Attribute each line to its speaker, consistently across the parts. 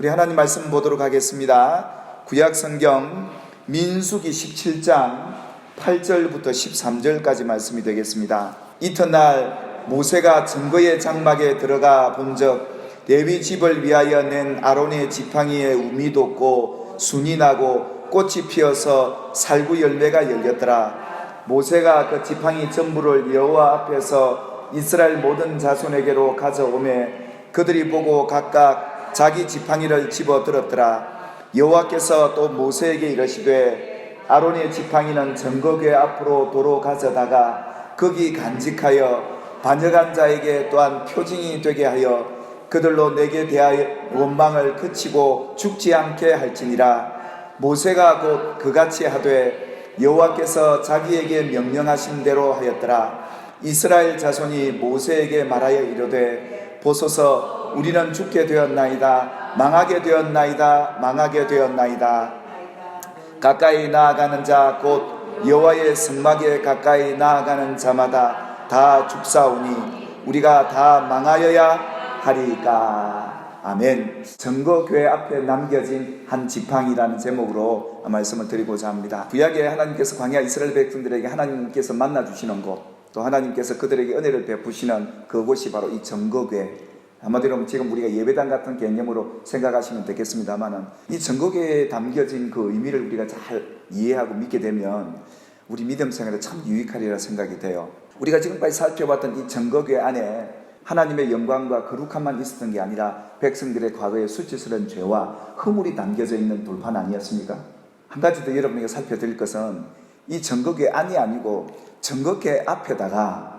Speaker 1: 우리 하나님 말씀 보도록 하겠습니다. 구약 성경 민수기 17장 8절부터 13절까지 말씀이 되겠습니다. 이튿날 모세가 증거의 장막에 들어가 본즉 레위 집을 위하여 낸 아론의 지팡이에 움이 돋고 순이 나고 꽃이 피어서 살구 열매가 열렸더라. 모세가 그 지팡이 전부를 여호와 앞에서 이스라엘 모든 자손에게로 가져오매 그들이 보고 각각 자기 지팡이를 집어 들었더라. 여호와께서 또 모세에게 이르시되 아론의 지팡이는 증거궤 앞으로 도로 가져다가 거기 간직하여 반역한 자에게 또한 표징이 되게 하여 그들로 내게 대하여 원망을 그치고 죽지 않게 할지니라. 모세가 곧 그같이 하되 여호와께서 자기에게 명령하신 대로 하였더라. 이스라엘 자손이 모세에게 말하여 이르되 보소서 우리는 죽게 되었나이다. 망하게 되었나이다. 망하게 되었나이다. 가까이 나아가는 자 곧 여호와의 성막에 가까이 나아가는 자마다 다 죽사오니 우리가 다 망하여야 하리까. 아멘. 증거궤 앞에 남겨진 한 지팡이라는 제목으로 말씀을 드리고자 합니다. 구약에 하나님께서 광야 이스라엘 백성들에게 하나님께서 만나주시는 곳, 또 하나님께서 그들에게 은혜를 베푸시는 그곳이 바로 이 증거궤. 한마디로 지금 우리가 예배당 같은 개념으로 생각하시면 되겠습니다만은 이 증거궤에 담겨진 그 의미를 우리가 잘 이해하고 믿게 되면 우리 믿음 생활에 참 유익하리라 생각이 돼요. 우리가 지금까지 살펴봤던 이 증거궤 안에 하나님의 영광과 거룩함만 있었던 게 아니라 백성들의 과거의 수치스러운 죄와 허물이 담겨져 있는 돌판 아니었습니까? 한 가지 더 여러분에게 살펴드릴 것은 이 증거궤 안이 아니고 증거궤 앞에다가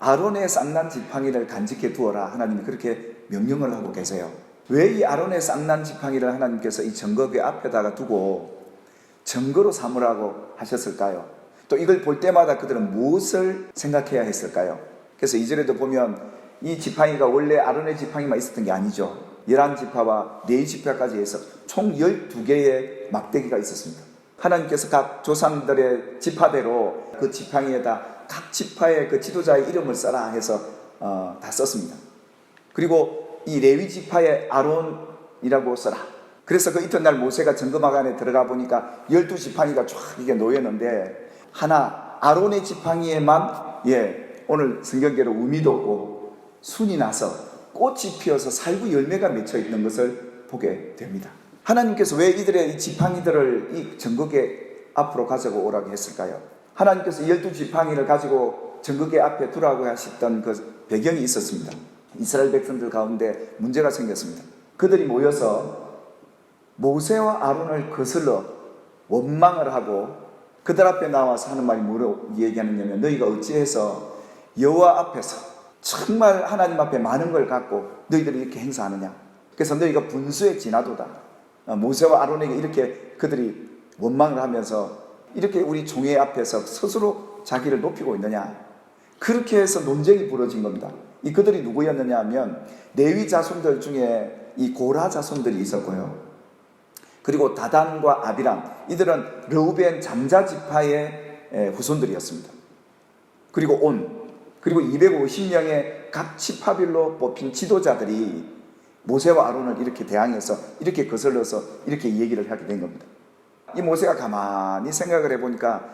Speaker 1: 아론의 쌍난 지팡이를 간직해 두어라. 하나님이 그렇게 명령을 하고 계세요. 왜 이 아론의 쌍난 지팡이를 하나님께서 이 증거궤 앞에다가 두고 증거로 삼으라고 하셨을까요? 또 이걸 볼 때마다 그들은 무엇을 생각해야 했을까요? 그래서 2절에도 보면 이 지팡이가 원래 아론의 지팡이만 있었던 게 아니죠. 11지파와 4지파까지 해서 총 12개의 막대기가 있었습니다. 하나님께서 각 조상들의 지파대로 그 지팡이에다 각 지파의 그 지도자의 이름을 써라 해서 다 썼습니다. 그리고 이 레위 지파의 아론이라고 써라. 그래서 그 이튿날 모세가 증거막 안에 들어가 보니까 12지팡이가 쫙 이게 놓였는데 하나 아론의 지팡이에만 오늘 성경계로 움이 돋고 순이 나서 꽃이 피어서 살구 열매가 맺혀 있는 것을 보게 됩니다. 하나님께서 왜 이들의 이 지팡이들을 이 증거궤 앞으로 가지고 오라고 했을까요? 하나님께서 12지팡이를 가지고 증거궤 앞에 두라고 하셨던 그 배경이 있었습니다. 이스라엘 백성들 가운데 문제가 생겼습니다. 그들이 모여서 모세와 아론을 거슬러 원망을 하고 그들 앞에 나와서 하는 말이 뭐라고 얘기하느냐면 너희가 어찌해서 여호와 앞에서 정말 하나님 앞에 많은 걸 갖고 너희들이 이렇게 행사하느냐. 그래서 너희가 분수에 지나도다. 모세와 아론에게 이렇게 그들이 원망을 하면서 이렇게 우리 종의 앞에서 스스로 자기를 높이고 있느냐. 그렇게 해서 논쟁이 벌어진 겁니다. 이 그들이 누구였느냐 하면 레위 자손들 중에 이 고라 자손들이 있었고요. 그리고 다단과 아비람, 이들은 르우벤 장자 지파의 후손들이었습니다. 그리고 그리고 250명의 각 지파별로 뽑힌 지도자들이 모세와 아론을 이렇게 대항해서 이렇게 거슬러서 이렇게 얘기를 하게 된 겁니다. 이 모세가 가만히 생각을 해보니까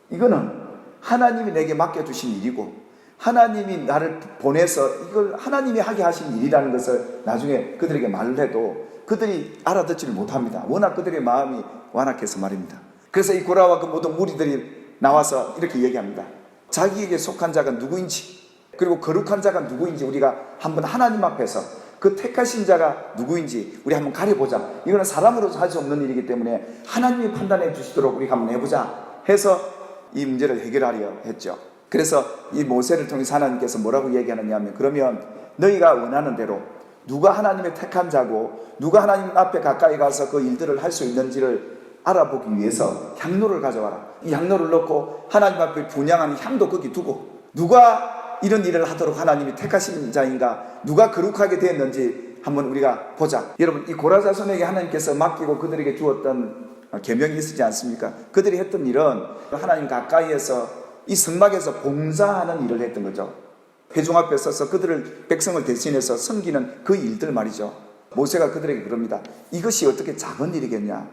Speaker 1: 이거는 하나님이 내게 맡겨주신 일이고 하나님이 나를 보내서 이걸 하나님이 하게 하신 일이라는 것을 나중에 그들에게 말을 해도 그들이 알아듣지를 못합니다. 워낙 그들의 마음이 완악해서 말입니다. 그래서 이 고라와 그 모든 무리들이 나와서 이렇게 얘기합니다. 자기에게 속한 자가 누구인지 그리고 거룩한 자가 누구인지 우리가 한번 하나님 앞에서 그 택하신 자가 누구인지 우리 한번 가려보자. 이거는 사람으로서 할 수 없는 일이기 때문에 하나님이 판단해 주시도록 우리가 한번 해보자 해서 이 문제를 해결하려 했죠. 그래서 이 모세를 통해서 하나님께서 뭐라고 얘기하느냐 하면 그러면 너희가 원하는 대로 누가 하나님의 택한 자고 누가 하나님 앞에 가까이 가서 그 일들을 할 수 있는지를 알아보기 위해서 향로를 가져와라. 이 향로를 넣고 하나님 앞에 분향하는 향도 거기 두고 누가 이런 일을 하도록 하나님이 택하신 자인가 누가 거룩하게 되었는지 한번 우리가 보자. 여러분 이 고라 자손에게 하나님께서 맡기고 그들에게 주었던 계명이 있지 않습니까? 그들이 했던 일은 하나님 가까이에서 이 성막에서 봉사하는 일을 했던 거죠. 회중 앞에 서서 그들을 백성을 대신해서 섬기는 그 일들 말이죠. 모세가 그들에게 그럽니다. 이것이 어떻게 작은 일이겠냐?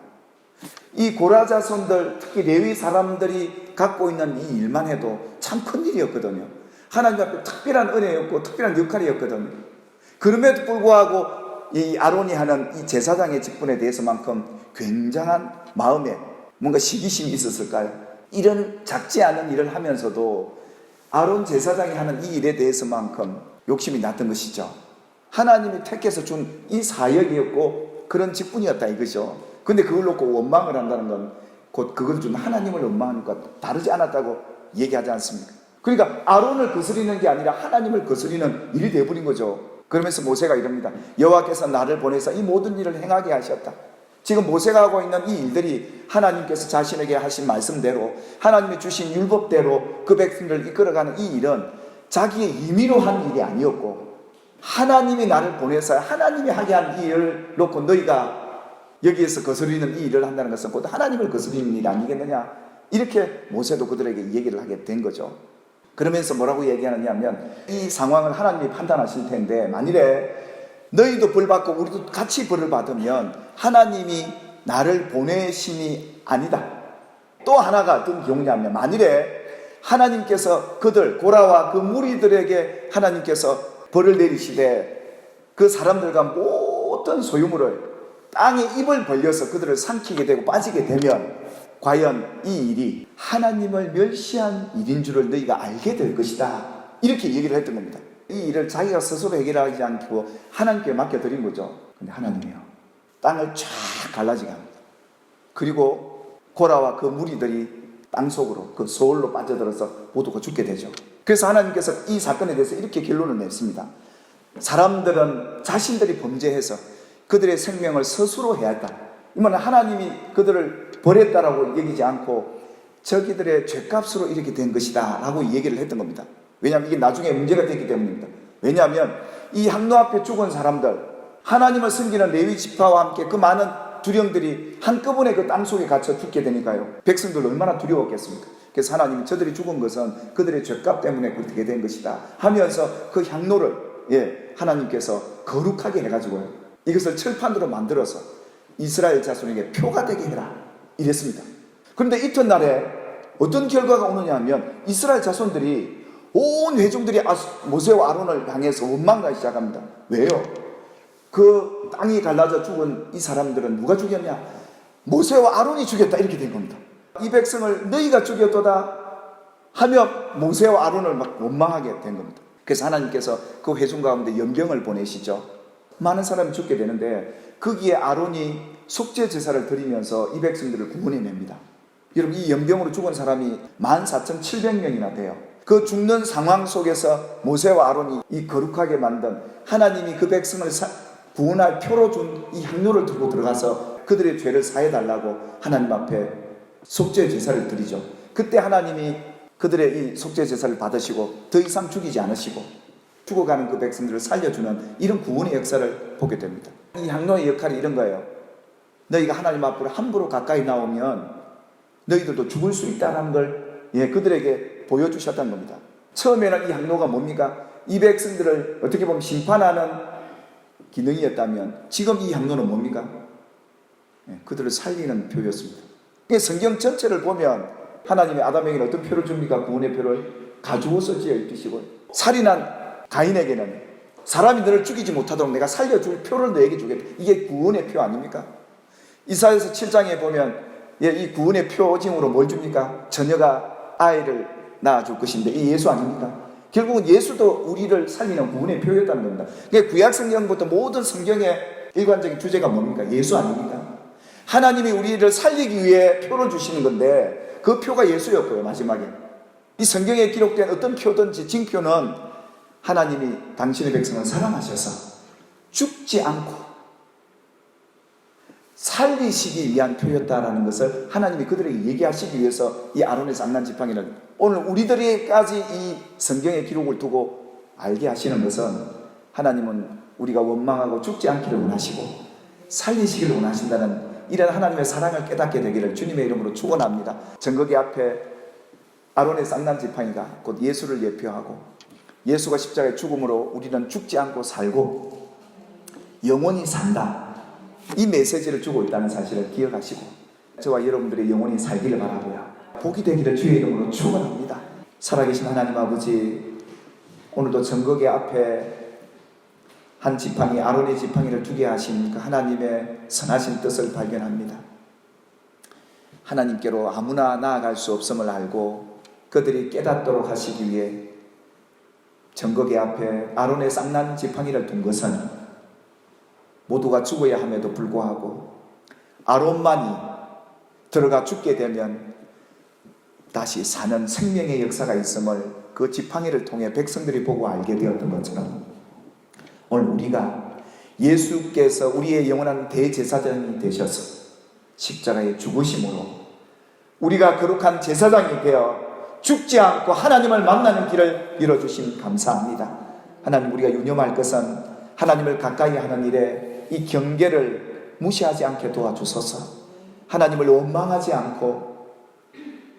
Speaker 1: 이 고라 자손들, 특히 레위 사람들이 갖고 있는 이 일만 해도 참 큰 일이었거든요. 하나님 앞에 특별한 은혜였고 특별한 역할이었거든요. 그럼에도 불구하고 이 아론이 하는 이 제사장의 직분에 대해서만큼 굉장한 마음에 뭔가 시기심이 있었을까요? 이런 작지 않은 일을 하면서도 아론 제사장이 하는 이 일에 대해서만큼 욕심이 났던 것이죠. 하나님이 택해서 준 이 사역이었고 그런 직분이었다 이거죠. 근데 그걸 놓고 원망을 한다는 건 곧 그걸 준 하나님을 원망하는 것 다르지 않았다고 얘기하지 않습니까? 그러니까 아론을 거스리는 게 아니라 하나님을 거스리는 일이 되어버린 거죠. 그러면서 모세가 이럽니다. 여호와께서 나를 보내서 이 모든 일을 행하게 하셨다. 지금 모세가 하고 있는 이 일들이 하나님께서 자신에게 하신 말씀대로 하나님이 주신 율법대로 그 백성들을 이끌어가는 이 일은 자기의 임의로 한 일이 아니었고 하나님이 나를 보내서 하나님이 하게 한 이 일을 놓고 너희가 여기에서 거스리는 이 일을 한다는 것은 곧 하나님을 거스리는 일 아니겠느냐, 이렇게 모세도 그들에게 얘기를 하게 된 거죠. 그러면서 뭐라고 얘기하느냐 하면 이 상황을 하나님이 판단하실 텐데 만일에 너희도 벌 받고 우리도 같이 벌을 받으면 하나님이 나를 보내심이 아니다. 또 하나가 어떤 경우냐면 만일에 하나님께서 그들 고라와 그 무리들에게 하나님께서 벌을 내리시되 그 사람들과 모든 소유물을 땅에 입을 벌려서 그들을 삼키게 되고 빠지게 되면 과연 이 일이 하나님을 멸시한 일인 줄을 너희가 알게 될 것이다. 이렇게 얘기를 했던 겁니다. 이 일을 자기가 스스로 해결하지 않고 하나님께 맡겨드린 거죠. 근데 하나님이요, 땅을 쫙 갈라지게 합니다. 그리고 고라와 그 무리들이 땅속으로 그 소울로 빠져들어서 모두가 죽게 되죠. 그래서 하나님께서 이 사건에 대해서 이렇게 결론을 냈습니다. 사람들은 자신들이 범죄해서 그들의 생명을 스스로 해왔다. 이 말은 하나님이 그들을 버렸다라고 얘기하지 않고 저기들의 죄값으로 이렇게 된 것이다 라고 얘기를 했던 겁니다. 왜냐하면 이게 나중에 문제가 됐기 때문입니다. 왜냐하면 이 항로 앞에 죽은 사람들, 하나님을 섬기는 레위 지파와 함께 그 많은 두령들이 한꺼번에 그 땅속에 갇혀 죽게 되니까요. 백성들 얼마나 두려웠겠습니까? 그래서 하나님이 저들이 죽은 것은 그들의 죄값 때문에 그렇게 된 것이다 하면서 그 향로를 하나님께서 거룩하게 해가지고요, 이것을 철판으로 만들어서 이스라엘 자손에게 표가 되게 해라 이랬습니다. 그런데 이튿날에 어떤 결과가 오느냐 하면 이스라엘 자손들이 온 회중들이 모세와 아론을 향해서 원망하기 시작합니다. 왜요? 그 땅이 갈라져 죽은 이 사람들은 누가 죽였냐? 모세와 아론이 죽였다 이렇게 된 겁니다. 이 백성을 너희가 죽였도다 하며 모세와 아론을 막 원망하게 된 겁니다. 그래서 하나님께서 그 회중 가운데 연병을 보내시죠. 많은 사람이 죽게 되는데 거기에 아론이 속죄 제사를 드리면서 이 백성들을 구원해냅니다. 여러분, 이 연병으로 죽은 사람이 14,700명이나 돼요. 그 죽는 상황 속에서 모세와 아론이 이 거룩하게 만든 하나님이 그 백성을 구원할 표로 준 이 향로를 들고 들어가서 그들의 죄를 사해달라고 하나님 앞에 속죄 제사를 드리죠. 그때 하나님이 그들의 이 속죄 제사를 받으시고 더 이상 죽이지 않으시고 죽어가는 그 백성들을 살려주는 이런 구원의 역사를 보게 됩니다. 이 향로의 역할이 이런 거예요. 너희가 하나님 앞으로 함부로 가까이 나오면 너희들도 죽을 수 있다는 걸 그들에게 보여주셨다는 겁니다. 처음에는 이 향로가 뭡니까? 이 백성들을 어떻게 보면 심판하는 기능이었다면 지금 이 향로는 뭡니까? 그들을 살리는 표였습니다. 성경 전체를 보면 하나님이 아담에게는 어떤 표를 줍니까? 구원의 표를 가죽옷을 지어 입히시고, 살인한 가인에게는 사람이 너를 죽이지 못하도록 내가 살려줄 표를 너에게 주겠다. 이게 구원의 표 아닙니까? 이사야서 7장에 보면 이 구원의 표징으로 뭘 줍니까? 처녀가 아이를 낳아줄 것인데 이 예수 아닙니까? 결국은 예수도 우리를 살리는 구원의 표였다는 겁니다. 그러니까 구약 성경부터 모든 성경의 일관적인 주제가 뭡니까? 예수 아닙니까? 하나님이 우리를 살리기 위해 표를 주시는 건데 그 표가 예수였고요. 마지막에 이 성경에 기록된 어떤 표든지 징표는 하나님이 당신의 백성을 사랑하셔서 죽지 않고 살리시기 위한 표였다라는 것을 하나님이 그들에게 얘기하시기 위해서 이 아론의 장난지팡이를 오늘 우리들에게까지 이 성경의 기록을 두고 알게 하시는 것은 하나님은 우리가 원망하고 죽지 않기를 원하시고 살리시기를 원하신다는 이런 하나님의 사랑을 깨닫게 되기를 주님의 이름으로 축원합니다. 정거기 앞에 아론의 쌍난지팡이가 곧 예수를 예표하고 예수가 십자가의 죽음으로 우리는 죽지 않고 살고 영원히 산다. 이 메시지를 주고 있다는 사실을 기억하시고 저와 여러분들의 영원히 살기를 바라고요. 복이 되기를 주의 이름으로 축원합니다. 살아계신 하나님 아버지, 오늘도 정거기 앞에 한 지팡이, 아론의 지팡이를 두게 하신 그 하나님의 선하신 뜻을 발견합니다. 하나님께로 아무나 나아갈 수 없음을 알고 그들이 깨닫도록 하시기 위해 정거기 앞에 아론의 쌍난 지팡이를 둔 것은 모두가 죽어야 함에도 불구하고 아론만이 들어가 죽게 되면 다시 사는 생명의 역사가 있음을 그 지팡이를 통해 백성들이 보고 알게 되었던 것처럼 오늘 우리가 예수께서 우리의 영원한 대제사장이 되셔서 십자가의 죽으심으로 우리가 거룩한 제사장이 되어 죽지 않고 하나님을 만나는 길을 열어주심 감사합니다. 하나님, 우리가 유념할 것은 하나님을 가까이 하는 일에 이 경계를 무시하지 않게 도와주소서. 하나님을 원망하지 않고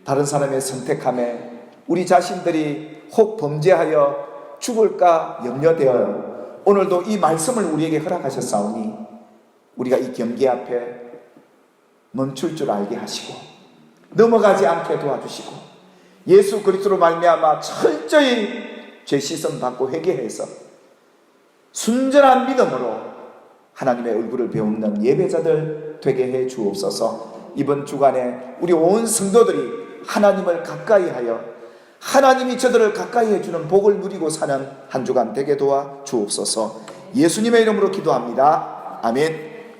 Speaker 1: 다른 사람의 선택함에 우리 자신들이 혹 범죄하여 죽을까 염려되어 오늘도 이 말씀을 우리에게 허락하셨사오니 우리가 이 경계 앞에 멈출 줄 알게 하시고 넘어가지 않게 도와주시고 예수 그리스도로 말미암아 철저히 죄 씻음 받고 회개해서 순전한 믿음으로 하나님의 얼굴을 배우는 예배자들 되게 해 주옵소서. 이번 주간에 우리 온 성도들이 하나님을 가까이 하여 하나님이 저들을 가까이 해주는 복을 누리고 사는 한 주간 되게 도와 주옵소서. 예수님의 이름으로 기도합니다. 아멘.